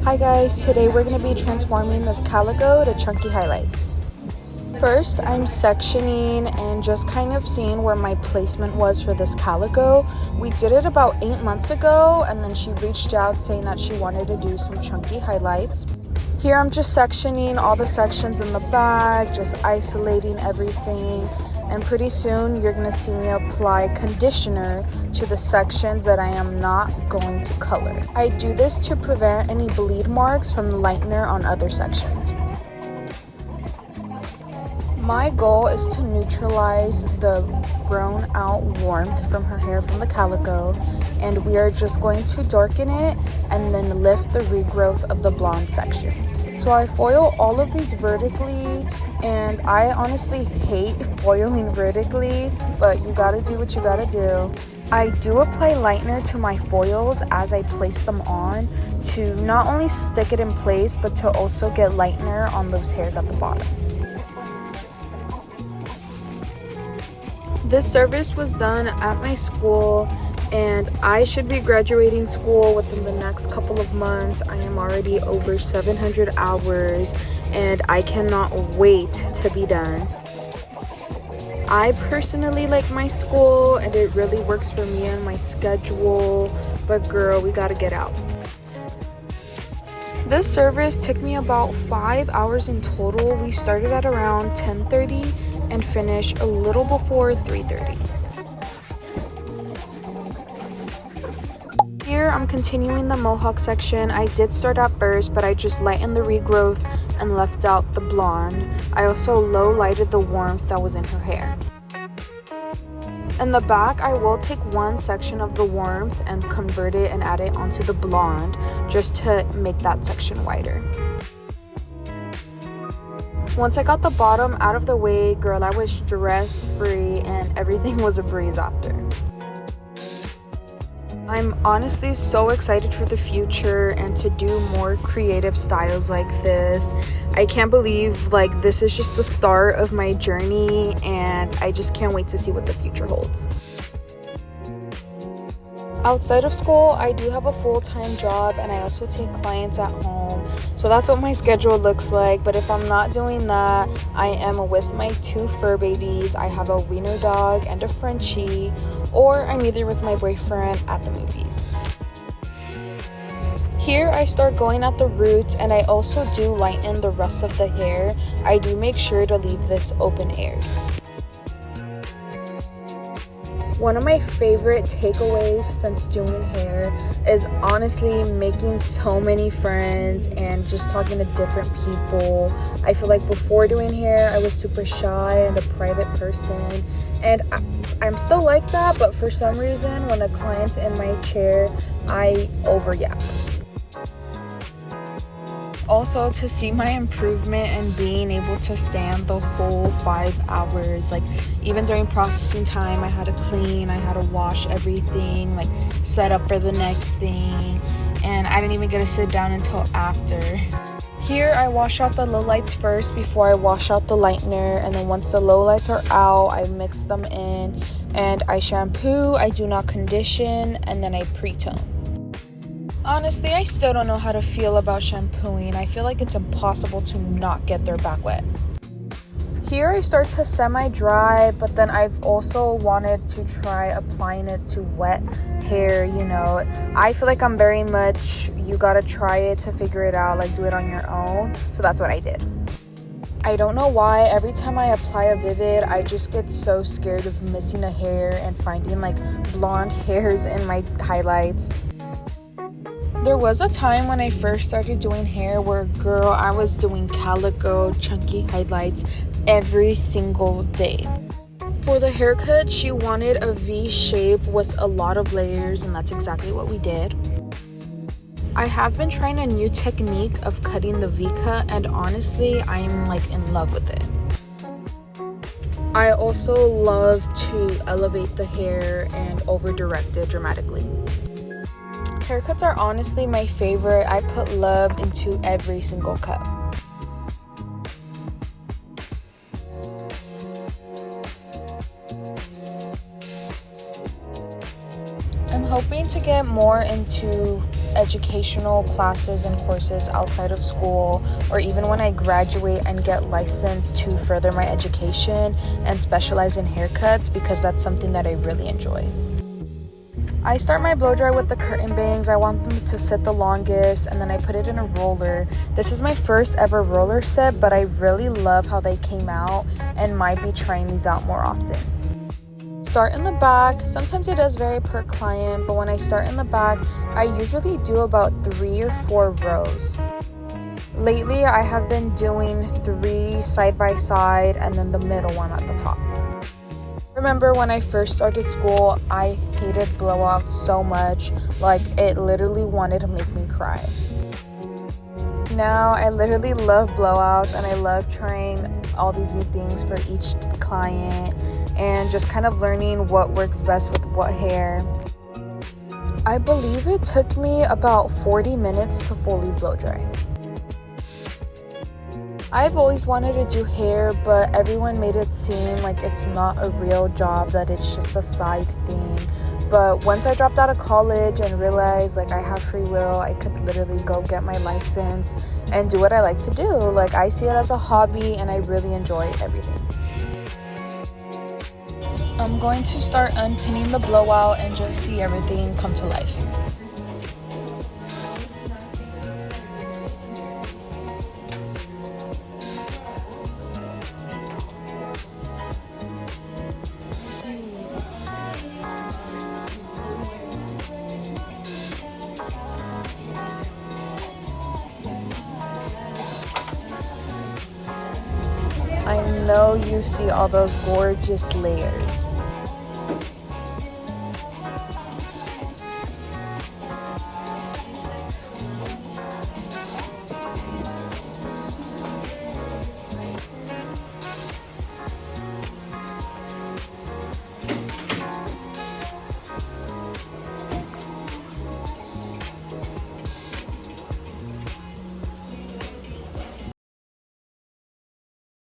Hi guys, today we're going to be transforming this calico to chunky highlights. First, I'm sectioning and just kind of seeing where my placement was for this calico. We did it about 8 months ago, and then she reached out saying that she wanted to do some chunky highlights. Here I'm just sectioning all the sections in the bag, just isolating everything, and pretty soon you're going to see me apply conditioner to the sections that I am not going to color. I do this to prevent any bleed marks from the lightener on other sections. My goal is to neutralize the grown out warmth from her hair from the calico, and we are just going to darken it and then lift the regrowth of the blonde sections. So I foil all of these vertically, and I honestly hate foiling vertically, but you gotta do what you gotta do. I do apply lightener to my foils as I place them on to not only stick it in place, but to also get lightener on those hairs at the bottom. This service was done at my school, and I should be graduating school within the next couple of months. I am already over 700 hours, and I cannot wait to be done. I personally like my school, and it really works for me and my schedule, but girl, we gotta get out. This service took me about 5 hours in total. We started at around 10:30 and finished a little before 3:30. Here I'm continuing the mohawk section. I did start at first, but I just lightened the regrowth and left out the blonde. I also low lighted the warmth that was in her hair. In the back, I will take one section of the warmth and convert it and add it onto the blonde just to make that section wider. Once I got the bottom out of the way, girl, I was stress free and everything was a breeze after. I'm honestly so excited for the future and to do more creative styles like this. I can't believe this is just the start of my journey, and I just can't wait to see what the future holds. Outside of school, I do have a full-time job, and I also take clients at home. So that's what my schedule looks like. But if I'm not doing that, I am with my 2 fur babies. I have a wiener dog and a Frenchie, or I'm either with my boyfriend at the movies. Here I start going at the roots, and I also do lighten the rest of the hair. I do make sure to leave this open-aired. One of my favorite takeaways since doing hair is honestly making so many friends and just talking to different people. I feel like before doing hair, I was super shy and a private person, and I'm still like that, but for some reason, when a client's in my chair, I overyap. Also, to see my improvement and being able to stand the whole 5 hours, even during processing time, I had to clean, I had to wash everything, set up for the next thing, and I didn't even get to sit down until after. Here I wash out the lowlights first before I wash out the lightener, and then once the lowlights are out, I mix them in and I shampoo. I do not condition, and then I pre-tone. Honestly, I still don't know how to feel about shampooing. I feel like it's impossible to not get their back wet. Here I start to semi-dry, but then I've also wanted to try applying it to wet hair, I feel like I'm very much, you gotta try it to figure it out, do it on your own. So that's what I did. I don't know why, every time I apply a Vivid, I just get so scared of missing a hair and finding blonde hairs in my highlights. There was a time when I first started doing hair where, girl, I was doing calico, chunky highlights every single day. For the haircut, she wanted a V shape with a lot of layers, and that's exactly what we did. I have been trying a new technique of cutting the V cut, and honestly, I'm in love with it. I also love to elevate the hair and over direct it dramatically. Haircuts are honestly my favorite. I put love into every single cut. I'm hoping to get more into educational classes and courses outside of school, or even when I graduate and get licensed to further my education and specialize in haircuts, because that's something that I really enjoy. I start my blow dry with the curtain bangs. I want them to sit the longest, and then I put it in a roller. This is my first ever roller set, but I really love how they came out and might be trying these out more often. Start in the back. Sometimes it does vary per client, but when I start in the back, I usually do about 3 or 4 rows. Lately, I have been doing 3 side by side and then the middle one at the top. Remember when I first started school, I hated blowouts so much, like it literally wanted to make me cry. Now I literally love blowouts, and I love trying all these new things for each client and just kind of learning what works best with what hair. I believe it took me about 40 minutes to fully blow dry. I've always wanted to do hair, but everyone made it seem like it's not a real job, that it's just a side thing. But once I dropped out of college and realized like I have free will, I could literally go get my license and do what I like to do. Like, I see it as a hobby and I really enjoy everything. I'm going to start unpinning the blowout and just see everything come to life. I know you see all those gorgeous layers.